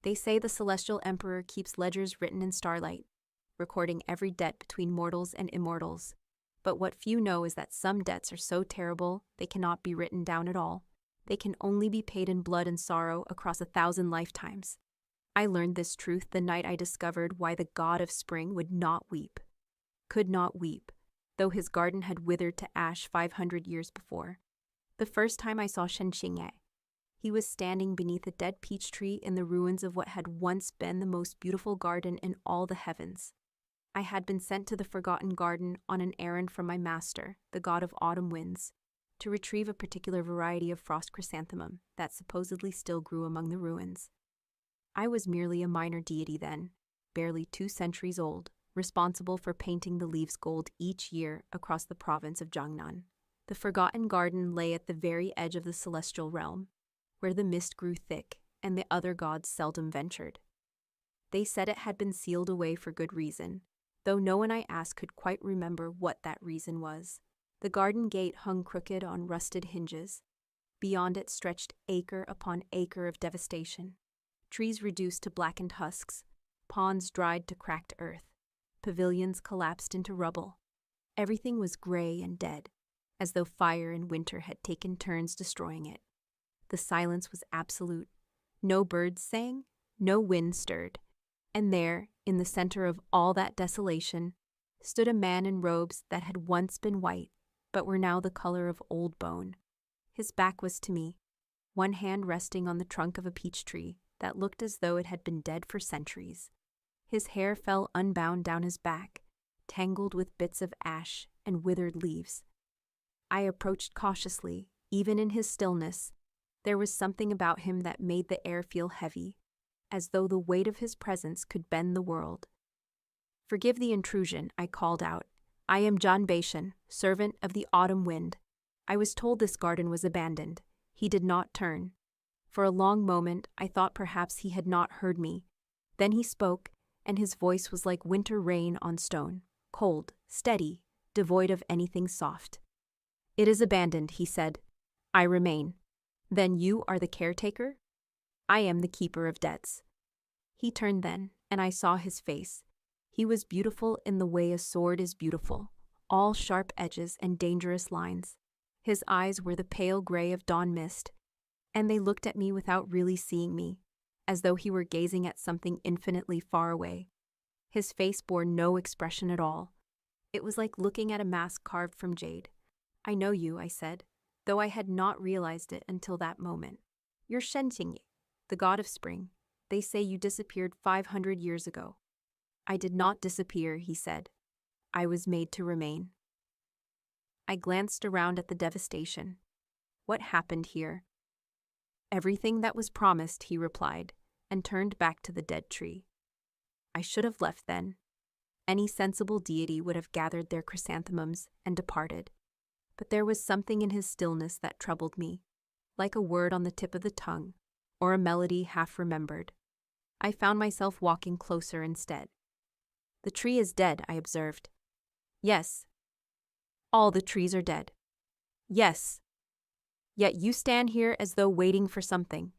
They say the celestial emperor keeps ledgers written in starlight, recording every debt between mortals and immortals. But what few know is that some debts are so terrible they cannot be written down at all. They can only be paid in blood and sorrow across 1,000 lifetimes. I learned this truth the night I discovered why the god of spring would not weep, could not weep, though his garden had withered to ash 500 years before. The first time I saw Shen Qingye, he was standing beneath a dead peach tree in the ruins of what had once been the most beautiful garden in all the heavens. I had been sent to the forgotten garden on an errand from my master, the god of autumn winds, to retrieve a particular variety of frost chrysanthemum that supposedly still grew among the ruins. I was merely a minor deity then, barely 2 centuries old, responsible for painting the leaves gold each year across the province of Jiangnan. The forgotten garden lay at the very edge of the celestial realm, where the mist grew thick and the other gods seldom ventured. They said it had been sealed away for good reason, though no one I asked could quite remember what that reason was. The garden gate hung crooked on rusted hinges. Beyond it stretched acre upon acre of devastation. Trees reduced to blackened husks, ponds dried to cracked earth, pavilions collapsed into rubble. Everything was gray and dead, as though fire and winter had taken turns destroying it. The silence was absolute. No birds sang, no wind stirred. And there, in the center of all that desolation, stood a man in robes that had once been white, but were now the color of old bone. His back was to me, one hand resting on the trunk of a peach tree that looked as though it had been dead for centuries. His hair fell unbound down his back, tangled with bits of ash and withered leaves. I approached cautiously, even in his stillness. There was something about him that made the air feel heavy, as though the weight of his presence could bend the world. "Forgive the intrusion," I called out. "I am Jun Beishan, servant of the autumn wind. I was told this garden was abandoned." He did not turn. For a long moment, I thought perhaps he had not heard me. Then he spoke, and his voice was like winter rain on stone, cold, steady, devoid of anything soft. "It is abandoned," he said. "I remain." "Then you are the caretaker?" "I am the keeper of debts." He turned then, and I saw his face. He was beautiful in the way a sword is beautiful, all sharp edges and dangerous lines. His eyes were the pale gray of dawn mist, and they looked at me without really seeing me, as though he were gazing at something infinitely far away. His face bore no expression at all. It was like looking at a mask carved from jade. "I know you," I said, though I had not realized it until that moment. "You're Shen Qingye, the god of spring. They say you disappeared 500 years ago." "I did not disappear," he said. "I was made to remain." I glanced around at the devastation. What happened here? "Everything that was promised," he replied, and turned back to the dead tree. I should have left then. Any sensible deity would have gathered their chrysanthemums and departed. But there was something in his stillness that troubled me, like a word on the tip of the tongue, or a melody half remembered. I found myself walking closer instead. "The tree is dead," I observed. "Yes." "All the trees are dead." "Yes." "Yet you stand here as though waiting for something."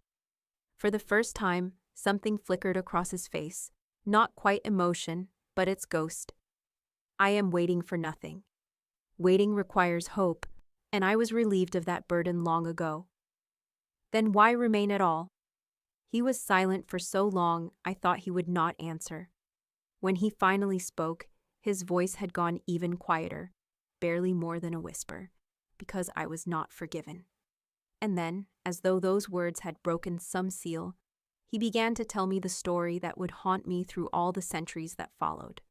For the first time, something flickered across his face, not quite emotion, but its ghost. "I am waiting for nothing." Waiting requires hope, and I was relieved of that burden long ago. "Then why remain at all?" He was silent for so long I thought he would not answer. When he finally spoke, his voice had gone even quieter, barely more than a whisper, "Because I was not forgiven." And then, as though those words had broken some seal, he began to tell me the story that would haunt me through all the centuries that followed.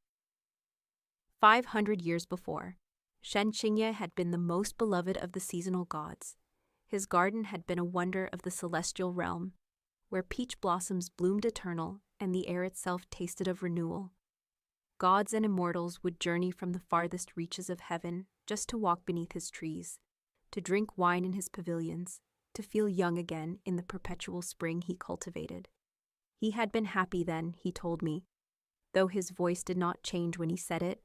500 years before, Shen Qingye had been the most beloved of the seasonal gods. His garden had been a wonder of the celestial realm, where peach blossoms bloomed eternal and the air itself tasted of renewal. Gods and immortals would journey from the farthest reaches of heaven just to walk beneath his trees, to drink wine in his pavilions, to feel young again in the perpetual spring he cultivated. He had been happy then, he told me, though his voice did not change when he said it,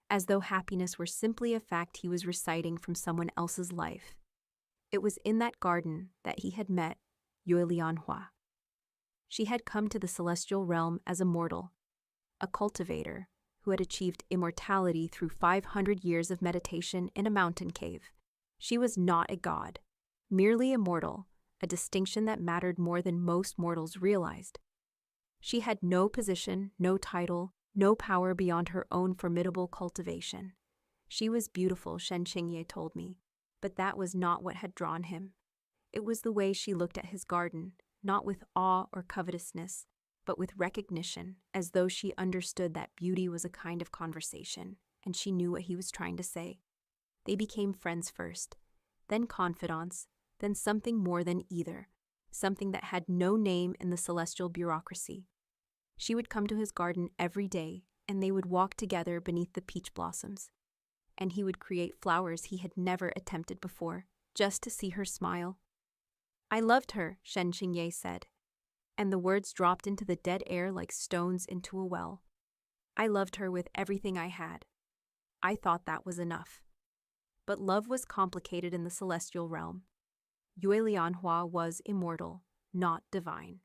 as though happiness were simply a fact he was reciting from someone else's life. It was in that garden that he had met Yue Lianhua. She had come to the celestial realm as a mortal, a cultivator who had achieved immortality through 500 years of meditation in a mountain cave. She was not a god, merely immortal, a distinction that mattered more than most mortals realized. She had no position, no title, no power beyond her own formidable cultivation. She was beautiful, Shen Qingye told me, but that was not what had drawn him. It was the way she looked at his garden, not with awe or covetousness, but with recognition, as though she understood that beauty was a kind of conversation, and she knew what he was trying to say. They became friends first, then confidants, then something more than either, something that had no name in the celestial bureaucracy. She would come to his garden every day, and they would walk together beneath the peach blossoms. And he would create flowers he had never attempted before, just to see her smile. I loved her, Shen Qingye said, and the words dropped into the dead air like stones into a well. I loved her with everything I had. I thought that was enough. But love was complicated in the celestial realm. Yue Lianhua was immortal, not divine.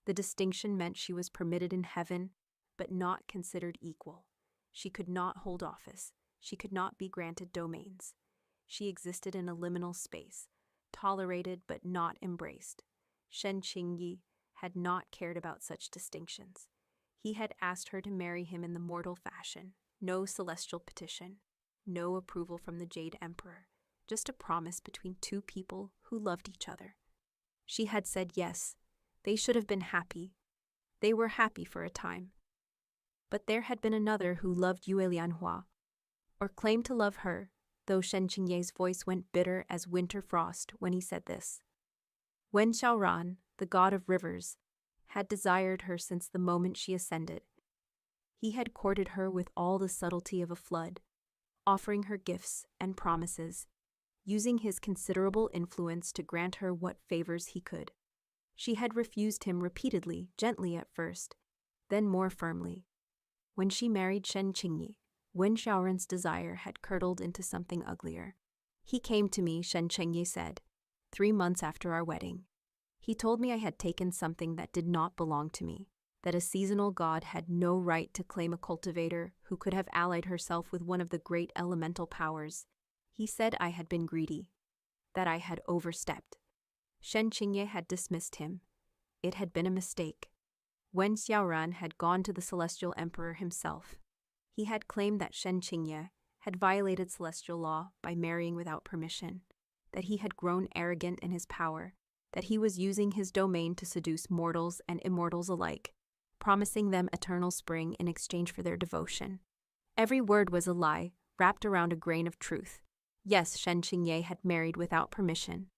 The distinction meant she was permitted in heaven, but not considered equal. She could not hold office. She could not be granted domains. She existed in a liminal space, tolerated but not embraced. Shen Qingye had not cared about such distinctions. He had asked her to marry him in the mortal fashion. No celestial petition, no approval from the Jade Emperor, just a promise between two people who loved each other. She had said yes. They should have been happy. They were happy for a time. But there had been another who loved Yue Lianhua, or claimed to love her, though Shen Qingye's voice went bitter as winter frost when he said this. Wen Xiaoran, the god of rivers, had desired her since the moment she ascended. He had courted her with all the subtlety of a flood, offering her gifts and promises, using his considerable influence to grant her what favors he could. She had refused him repeatedly, gently at first, then more firmly. When she married Shen Qingye, Wen Xiaoran's desire had curdled into something uglier. He came to me, Shen Qingye said, 3 months after our wedding. He told me I had taken something that did not belong to me, that a seasonal god had no right to claim a cultivator who could have allied herself with one of the great elemental powers. He said I had been greedy, that I had overstepped. Shen Qingye had dismissed him. It had been a mistake. Wen Xiaoran had gone to the celestial emperor himself. He had claimed that Shen Qingye had violated celestial law by marrying without permission, that he had grown arrogant in his power, that he was using his domain to seduce mortals and immortals alike, promising them eternal spring in exchange for their devotion. Every word was a lie, wrapped around a grain of truth. Yes, Shen Qingye had married without permission,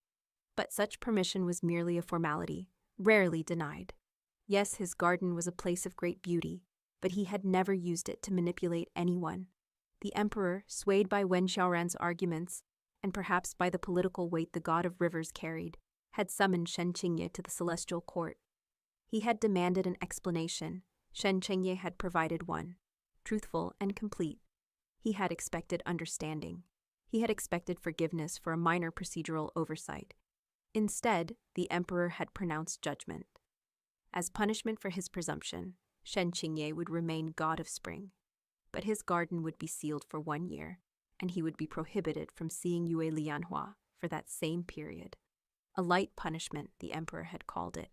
but such permission was merely a formality, rarely denied. Yes, his garden was a place of great beauty, but he had never used it to manipulate anyone. The emperor, swayed by Wen Xiaoran's arguments, and perhaps by the political weight the god of rivers carried, had summoned Shen Qingye to the celestial court. He had demanded an explanation. Shen Qingye had provided one, truthful and complete. He had expected understanding. He had expected forgiveness for a minor procedural oversight. Instead, the emperor had pronounced judgment. As punishment for his presumption, Shen Qingye would remain god of spring. But his garden would be sealed for 1 year, and he would be prohibited from seeing Yue Lianhua for that same period. A light punishment, the emperor had called it.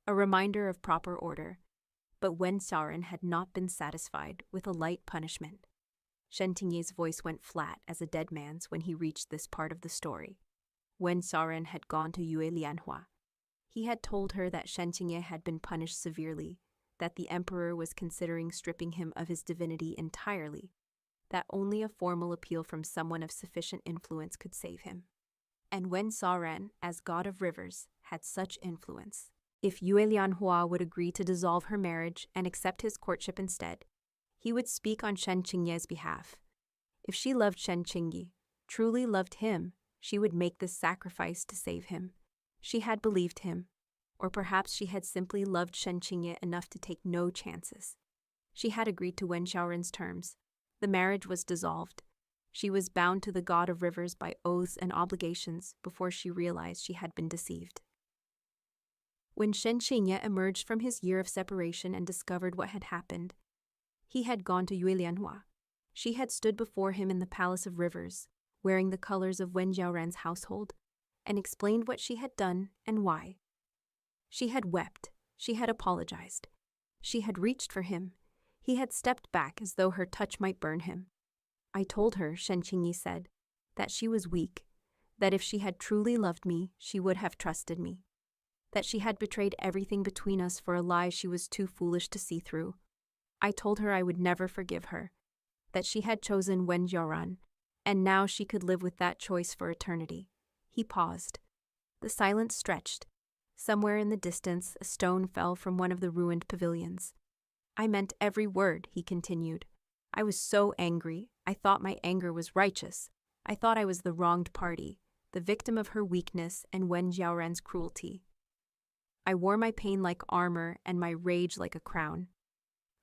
A reminder of proper order. But Wen Xiaoran had not been satisfied with a light punishment. Shen Qingye's voice went flat as a dead man's when he reached this part of the story. Wen Xiaoran had gone to Yue Lianhua. He had told her that Shen Qingye had been punished severely, that the emperor was considering stripping him of his divinity entirely, that only a formal appeal from someone of sufficient influence could save him. And Wen Xiaoran, as god of rivers, had such influence. If Yue Lianhua would agree to dissolve her marriage and accept his courtship instead, he would speak on Shen Qingye's behalf. If she loved Shen Qingye, truly loved him, she would make this sacrifice to save him. She had believed him, or perhaps she had simply loved Shen Qingye enough to take no chances. She had agreed to Wen Xiaoran's terms. The marriage was dissolved. She was bound to the god of rivers by oaths and obligations before she realized she had been deceived. When Shen Qingye emerged from his year of separation and discovered what had happened, he had gone to Yue Lianhua. She had stood before him in the Palace of Rivers, wearing the colors of Wen Jiaoran's household, and explained what she had done and why. She had wept, she had apologized. She had reached for him. He had stepped back as though her touch might burn him. I told her, Shen Qingye said, that she was weak, that if she had truly loved me, she would have trusted me, that she had betrayed everything between us for a lie she was too foolish to see through. I told her I would never forgive her, that she had chosen Wen Jiaoran, and now she could live with that choice for eternity. He paused. The silence stretched. Somewhere in the distance, a stone fell from one of the ruined pavilions. I meant every word, he continued. I was so angry. I thought my anger was righteous. I thought I was the wronged party, the victim of her weakness and Wen Jiaoran's cruelty. I wore my pain like armor and my rage like a crown.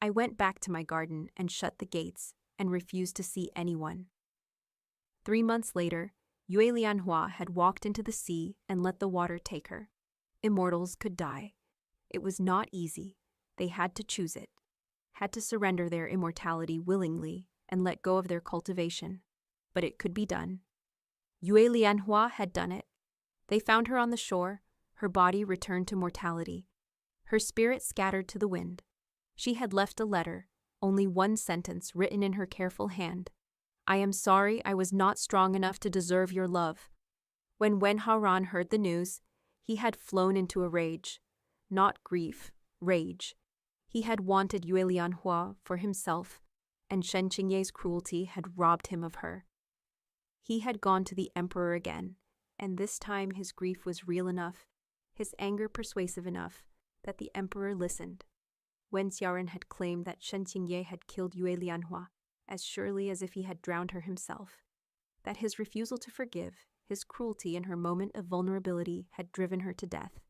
I went back to my garden and shut the gates and refused to see anyone. 3 months later, Yue Lianhua had walked into the sea and let the water take her. Immortals could die. It was not easy. They had to choose it, had to surrender their immortality willingly and let go of their cultivation. But it could be done. Yue Lianhua had done it. They found her on the shore. Her body returned to mortality. Her spirit scattered to the wind. She had left a letter, only one sentence written in her careful hand. I am sorry I was not strong enough to deserve your love. When Wen Haoran heard the news, he had flown into a rage. Not grief, rage. He had wanted Yue Lianhua for himself, and Shen Qingye's cruelty had robbed him of her. He had gone to the emperor again, and this time his grief was real enough, his anger persuasive enough, that the emperor listened. Wen Xiaoran had claimed that Shen Qingye had killed Yue Lianhua, as surely as if he had drowned her himself, that his refusal to forgive, his cruelty in her moment of vulnerability had driven her to death,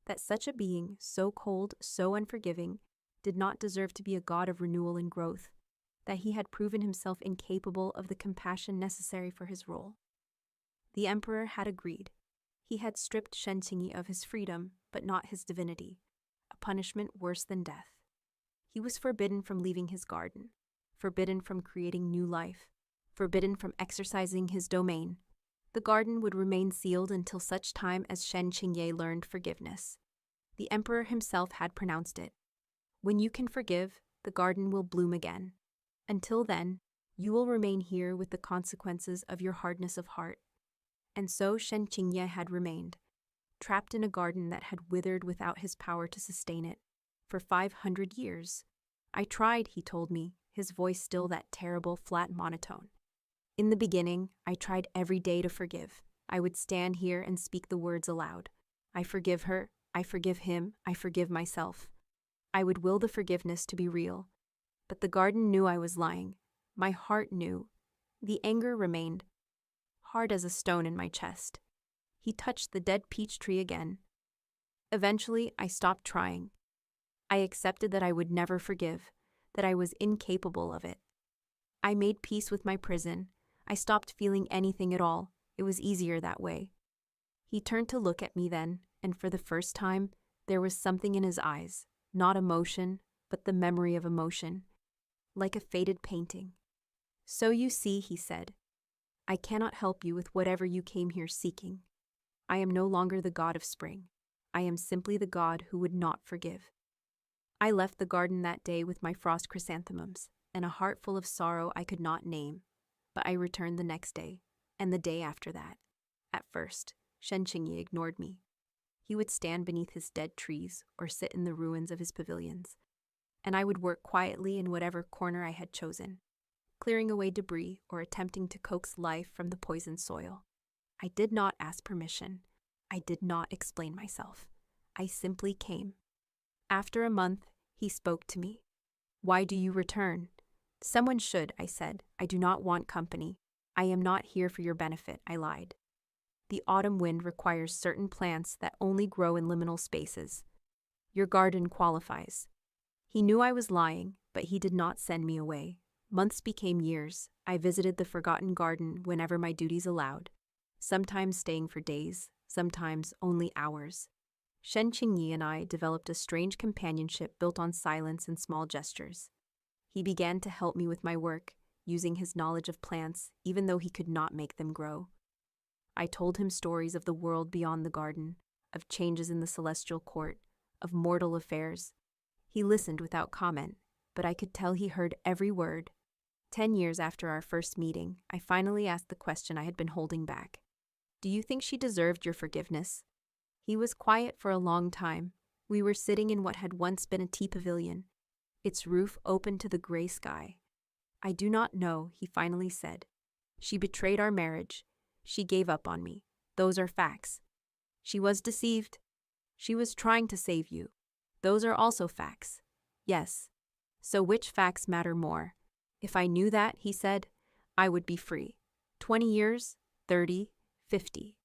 that such a being, so cold, so unforgiving, did not deserve to be a god of renewal and growth, that he had proven himself incapable of the compassion necessary for his role. The emperor had agreed. He had stripped Shen Qingye of his freedom, but not his divinity, a punishment worse than death. He was forbidden from leaving his garden, forbidden from creating new life, forbidden from exercising his domain. The garden would remain sealed until such time as Shen Qingye learned forgiveness. The emperor himself had pronounced it. When you can forgive, the garden will bloom again. Until then, you will remain here with the consequences of your hardness of heart. And so Shen Qingye had remained, trapped in a garden that had withered without his power to sustain it, for 500 years. I tried, he told me, his voice still that terrible, flat monotone. In the beginning, I tried every day to forgive. I would stand here and speak the words aloud. I forgive her, I forgive him, I forgive myself. I would will the forgiveness to be real. But the garden knew I was lying. My heart knew. The anger remained, hard as a stone in my chest. He touched the dead peach tree again. Eventually, I stopped trying. I accepted that I would never forgive, that I was incapable of it. I made peace with my prison. I stopped feeling anything at all. It was easier that way. He turned to look at me then, and for the first time, there was something in his eyes, not emotion, but the memory of emotion, like a faded painting. So you see, he said, I cannot help you with whatever you came here seeking. I am no longer the god of spring. I am simply the god who would not forgive. I left the garden that day with my frost chrysanthemums and a heart full of sorrow I could not name, but I returned the next day, and the day after that. At first, Shen Qingye ignored me. He would stand beneath his dead trees or sit in the ruins of his pavilions, and I would work quietly in whatever corner I had chosen, clearing away debris or attempting to coax life from the poisoned soil. I did not ask permission. I did not explain myself. I simply came. After a month, he spoke to me. Why do you return? Someone should, I said. I do not want company. I am not here for your benefit, I lied. The autumn wind requires certain plants that only grow in liminal spaces. Your garden qualifies. He knew I was lying, but he did not send me away. Months became years. I visited the forgotten garden whenever my duties allowed, sometimes staying for days, sometimes only hours. Shen Qingye and I developed a strange companionship built on silence and small gestures. He began to help me with my work, using his knowledge of plants, even though he could not make them grow. I told him stories of the world beyond the garden, of changes in the celestial court, of mortal affairs. He listened without comment, but I could tell he heard every word. 10 years after our first meeting, I finally asked the question I had been holding back. Do you think she deserved your forgiveness? He was quiet for a long time. We were sitting in what had once been a tea pavilion, its roof open to the gray sky. I do not know, he finally said. She betrayed our marriage. She gave up on me. Those are facts. She was deceived. She was trying to save you. Those are also facts. Yes. So which facts matter more? If I knew that, he said, I would be free. 20 years, 30, 50.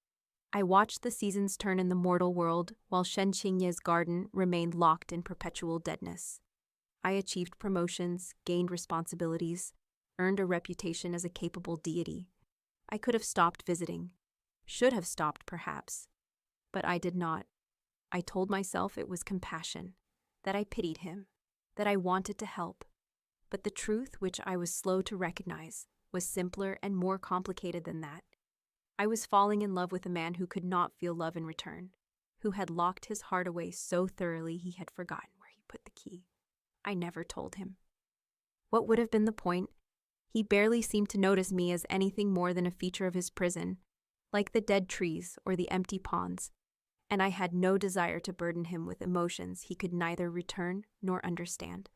I watched the seasons turn in the mortal world while Shen Qingye's garden remained locked in perpetual deadness. I achieved promotions, gained responsibilities, earned a reputation as a capable deity. I could have stopped visiting. Should have stopped, perhaps. But I did not. I told myself it was compassion, that I pitied him, that I wanted to help. But the truth, which I was slow to recognize, was simpler and more complicated than that. I was falling in love with a man who could not feel love in return, who had locked his heart away so thoroughly he had forgotten where he put the key. I never told him. What would have been the point? He barely seemed to notice me as anything more than a feature of his prison, like the dead trees or the empty ponds, and I had no desire to burden him with emotions he could neither return nor understand.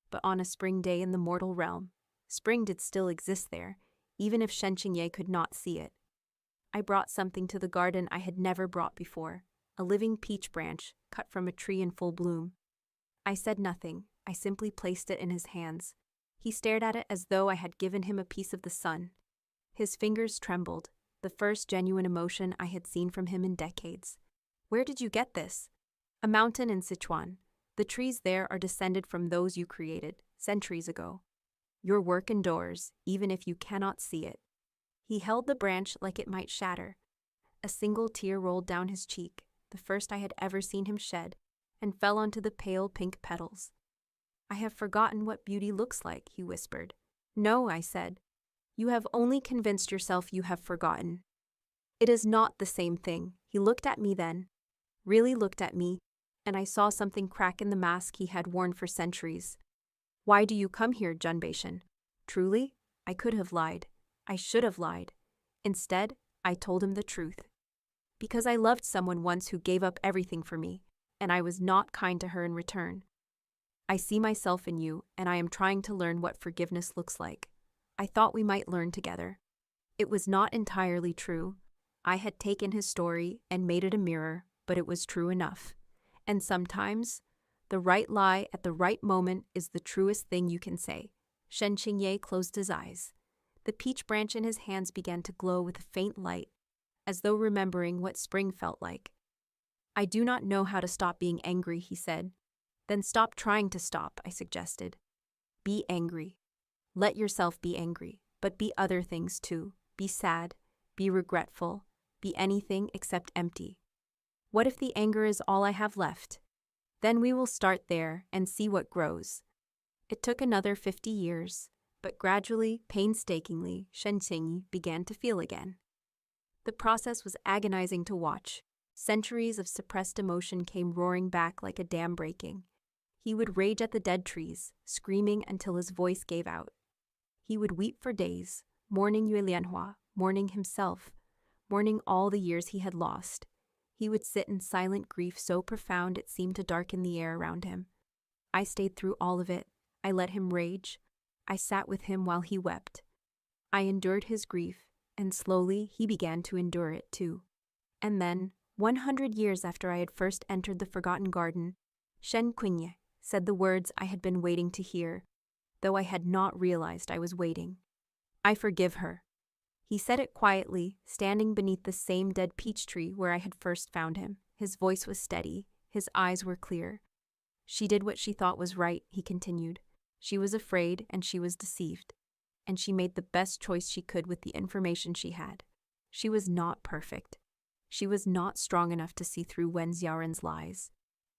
But on a spring day in the mortal realm, spring did still exist there, even if Shen Qingye could not see it. I brought something to the garden I had never brought before, a living peach branch cut from a tree in full bloom. I said nothing. I simply placed it in his hands. He stared at it as though I had given him a piece of the sun. His fingers trembled, the first genuine emotion I had seen from him in decades. Where did you get this? A mountain in Sichuan. The trees there are descended from those you created, centuries ago. Your work endures, even if you cannot see it. He held the branch like it might shatter. A single tear rolled down his cheek, the first I had ever seen him shed, and fell onto the pale pink petals. I have forgotten what beauty looks like, he whispered. No, I said. You have only convinced yourself you have forgotten. It is not the same thing. He looked at me then, really looked at me, and I saw something crack in the mask he had worn for centuries. Why do you come here, Jun Beishan? Truly? I could have lied. I should have lied. Instead, I told him the truth. Because I loved someone once who gave up everything for me, and I was not kind to her in return. I see myself in you, and I am trying to learn what forgiveness looks like. I thought we might learn together. It was not entirely true. I had taken his story and made it a mirror, but it was true enough. And sometimes, the right lie at the right moment is the truest thing you can say. Shen Qingye closed his eyes. The peach branch in his hands began to glow with a faint light, as though remembering what spring felt like. I do not know how to stop being angry, he said. Then stop trying to stop, I suggested. Be angry. Let yourself be angry, but be other things too. Be sad, be regretful, be anything except empty. What if the anger is all I have left? Then we will start there and see what grows. It took another 50 years, but gradually, painstakingly, Shen Qingye began to feel again. The process was agonizing to watch. Centuries of suppressed emotion came roaring back like a dam breaking. He would rage at the dead trees, screaming until his voice gave out. He would weep for days, mourning Yue Lianhua, mourning himself, mourning all the years he had lost. He would sit in silent grief so profound it seemed to darken the air around him. I stayed through all of it. I let him rage. I sat with him while he wept. I endured his grief, and slowly he began to endure it too. And then, 100 years after I had first entered the Forgotten Garden, Shen Qingye said the words I had been waiting to hear, though I had not realized I was waiting. I forgive her. He said it quietly, standing beneath the same dead peach tree where I had first found him. His voice was steady, his eyes were clear. She did what she thought was right, he continued. She was afraid and she was deceived, and she made the best choice she could with the information she had. She was not perfect. She was not strong enough to see through Wen Xiaoren's lies.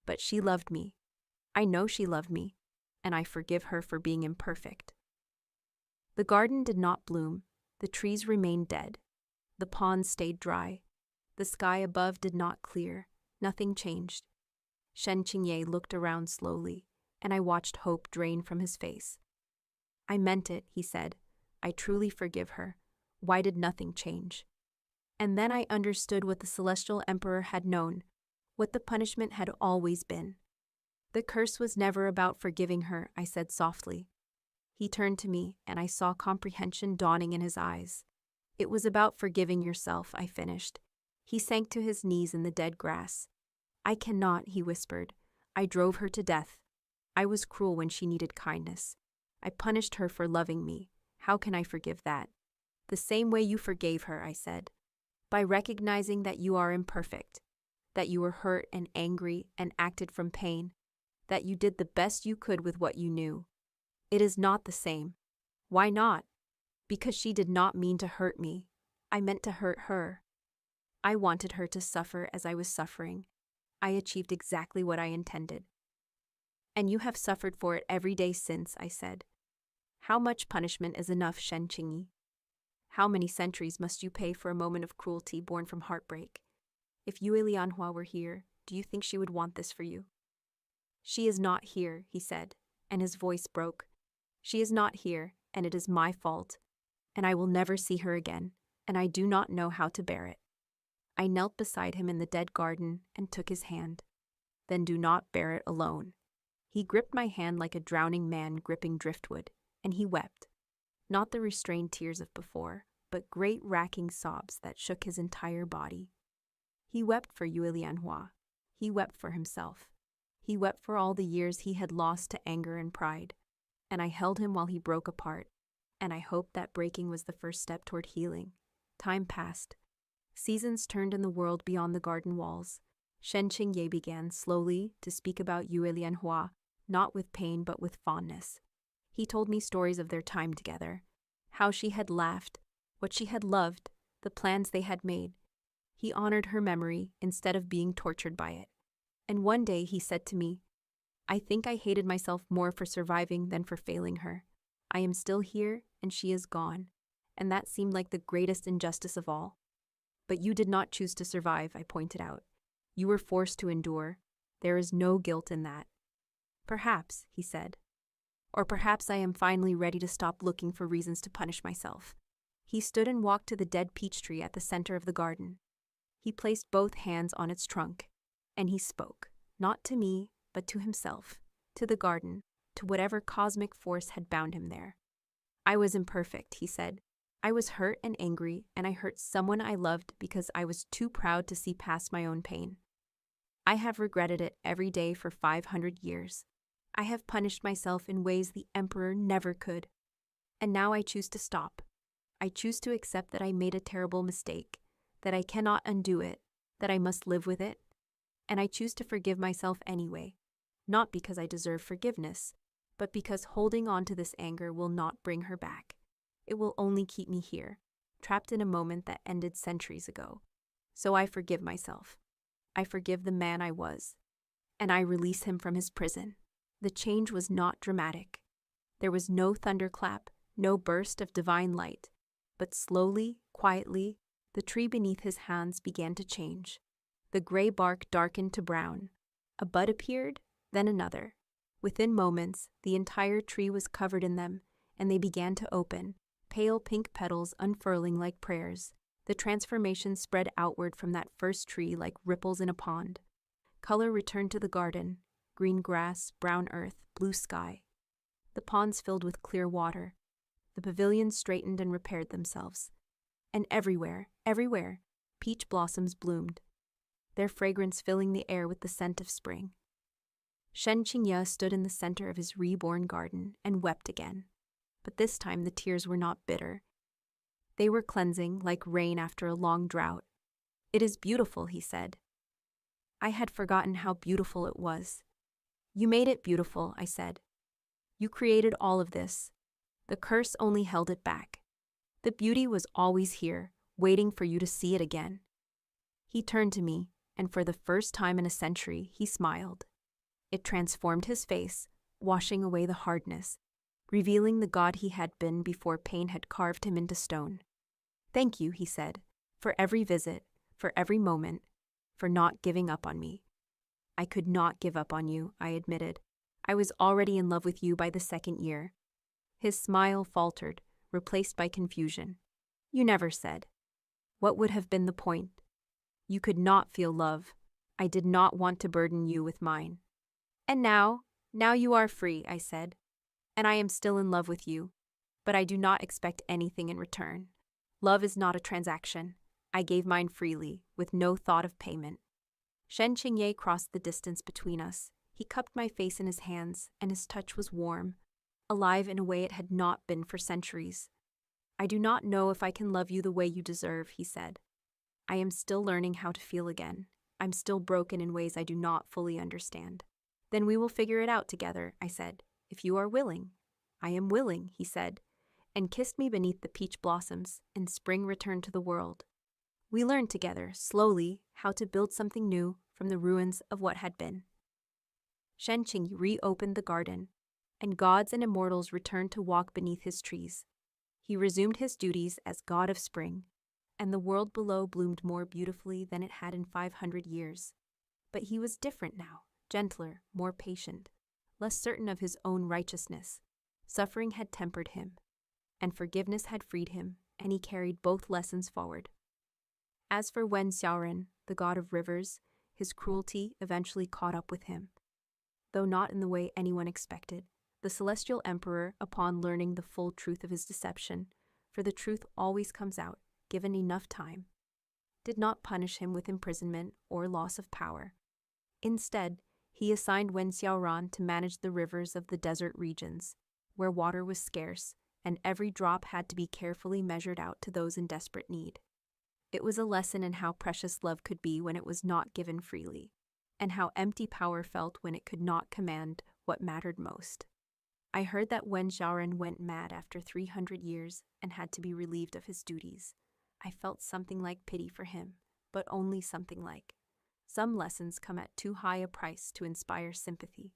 But she loved me. I know she loved me, and I forgive her for being imperfect. The garden did not bloom. The trees remained dead. The pond stayed dry. The sky above did not clear. Nothing changed. Shen Qingye looked around slowly, and I watched hope drain from his face. I meant it, he said. I truly forgive her. Why did nothing change? And then I understood what the Celestial Emperor had known, what the punishment had always been. The curse was never about forgiving her, I said softly. He turned to me, and I saw comprehension dawning in his eyes. It was about forgiving yourself, I finished. He sank to his knees in the dead grass. I cannot, he whispered. I drove her to death. I was cruel when she needed kindness. I punished her for loving me. How can I forgive that? The same way you forgave her, I said. By recognizing that you are imperfect, that you were hurt and angry and acted from pain, that you did the best you could with what you knew. It is not the same. Why not? Because she did not mean to hurt me. I meant to hurt her. I wanted her to suffer as I was suffering. I achieved exactly what I intended. And you have suffered for it every day since, I said. How much punishment is enough, Shen Qingye? How many centuries must you pay for a moment of cruelty born from heartbreak? If Yue Lianhua were here, do you think she would want this for you? She is not here, he said, and his voice broke. She is not here, and it is my fault, and I will never see her again, and I do not know how to bear it. I knelt beside him in the dead garden and took his hand. Then do not bear it alone. He gripped my hand like a drowning man gripping driftwood, and he wept. Not the restrained tears of before, but great racking sobs that shook his entire body. He wept for Yue Lianhua. He wept for himself. He wept for all the years he had lost to anger and pride. And I held him while he broke apart, and I hoped that breaking was the first step toward healing. Time passed. Seasons turned in the world beyond the garden walls. Shen Qingye began slowly to speak about Yue Lianhua, not with pain but with fondness. He told me stories of their time together, how she had laughed, what she had loved, the plans they had made. He honored her memory instead of being tortured by it. And one day he said to me, I think I hated myself more for surviving than for failing her. I am still here, and she is gone, and that seemed like the greatest injustice of all. But you did not choose to survive, I pointed out. You were forced to endure. There is no guilt in that. Perhaps, he said. Or perhaps I am finally ready to stop looking for reasons to punish myself. He stood and walked to the dead peach tree at the center of the garden. He placed both hands on its trunk, and he spoke, not to me, but to himself, to the garden, to whatever cosmic force had bound him there. I was imperfect, he said. I was hurt and angry, and I hurt someone I loved because I was too proud to see past my own pain. I have regretted it every day for 500 years. I have punished myself in ways the Emperor never could. And now I choose to stop. I choose to accept that I made a terrible mistake, that I cannot undo it, that I must live with it. And I choose to forgive myself anyway, not because I deserve forgiveness, but because holding on to this anger will not bring her back. It will only keep me here, trapped in a moment that ended centuries ago. So I forgive myself. I forgive the man I was, and I release him from his prison. The change was not dramatic. There was no thunderclap, no burst of divine light, but slowly, quietly, the tree beneath his hands began to change. The gray bark darkened to brown. A bud appeared, then another. Within moments, the entire tree was covered in them, and they began to open, pale pink petals unfurling like prayers. The transformation spread outward from that first tree like ripples in a pond. Color returned to the garden, green grass, brown earth, blue sky. The ponds filled with clear water. The pavilions straightened and repaired themselves. And everywhere, peach blossoms bloomed, their fragrance filling the air with the scent of spring. Shen Qingye stood in the center of his reborn garden and wept again. But this time the tears were not bitter. They were cleansing, like rain after a long drought. It is beautiful, he said. I had forgotten how beautiful it was. You made it beautiful, I said. You created all of this. The curse only held it back. The beauty was always here, waiting for you to see it again. He turned to me, and for the first time in a century, he smiled. It transformed his face, washing away the hardness, revealing the God he had been before pain had carved him into stone. "Thank you," he said, "for every visit, for every moment, for not giving up on me." "I could not give up on you," I admitted. "I was already in love with you by the second year." His smile faltered, replaced by confusion. "You never said. What would have been the point? You could not feel love. I did not want to burden you with mine." "And now you are free," I said. "And I am still in love with you, but I do not expect anything in return. Love is not a transaction. I gave mine freely, with no thought of payment." Shen Qingye crossed the distance between us. He cupped my face in his hands, and his touch was warm, alive in a way it had not been for centuries. "I do not know if I can love you the way you deserve," he said. "I am still learning how to feel again. I'm still broken in ways I do not fully understand." "Then we will figure it out together," I said, "if you are willing." "I am willing," he said, and kissed me beneath the peach blossoms, and spring returned to the world. We learned together, slowly, how to build something new from the ruins of what had been. Shen Qingye reopened the garden, and gods and immortals returned to walk beneath his trees. He resumed his duties as god of spring, and the world below bloomed more beautifully than it had in 500 years. But he was different now, gentler, more patient, less certain of his own righteousness. Suffering had tempered him, and forgiveness had freed him, and he carried both lessons forward. As for Wen Xiaoren, the god of rivers, his cruelty eventually caught up with him. Though not in the way anyone expected, the celestial emperor, upon learning the full truth of his deception, for the truth always comes out, given enough time, did not punish him with imprisonment or loss of power. Instead, he assigned Wen Xiaoran to manage the rivers of the desert regions, where water was scarce, and every drop had to be carefully measured out to those in desperate need. It was a lesson in how precious love could be when it was not given freely, and how empty power felt when it could not command what mattered most. I heard that Wen Xiaoran went mad after 300 years and had to be relieved of his duties. I felt something like pity for him, but only something like. Some lessons come at too high a price to inspire sympathy.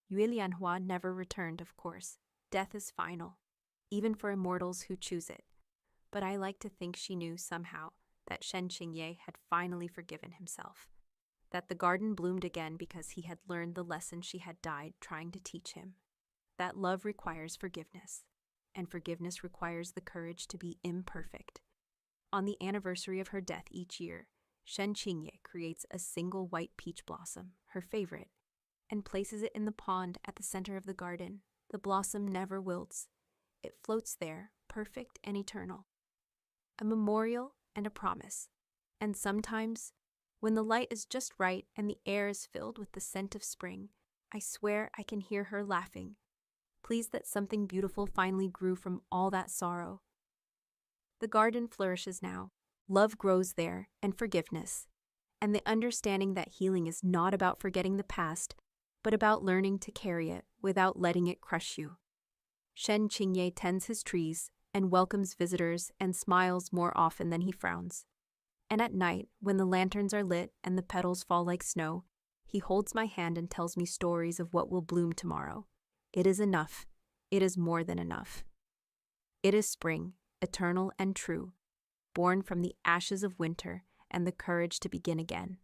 Yue Lianhua never returned, of course. Death is final, even for immortals who choose it. But I like to think she knew somehow that Shen Qingye had finally forgiven himself, that the garden bloomed again because he had learned the lesson she had died trying to teach him, that love requires forgiveness, and forgiveness requires the courage to be imperfect. On the anniversary of her death each year, Shen Qingye creates a single white peach blossom, her favorite, and places it in the pond at the center of the garden. The blossom never wilts. It floats there, perfect and eternal. A memorial and a promise. And sometimes, when the light is just right and the air is filled with the scent of spring, I swear I can hear her laughing, pleased that something beautiful finally grew from all that sorrow. The garden flourishes now. Love grows there, and forgiveness, and the understanding that healing is not about forgetting the past, but about learning to carry it without letting it crush you. Shen Qingye tends his trees and welcomes visitors and smiles more often than he frowns. And at night, when the lanterns are lit and the petals fall like snow, he holds my hand and tells me stories of what will bloom tomorrow. It is enough. It is more than enough. It is spring, eternal and true, born from the ashes of winter and the courage to begin again.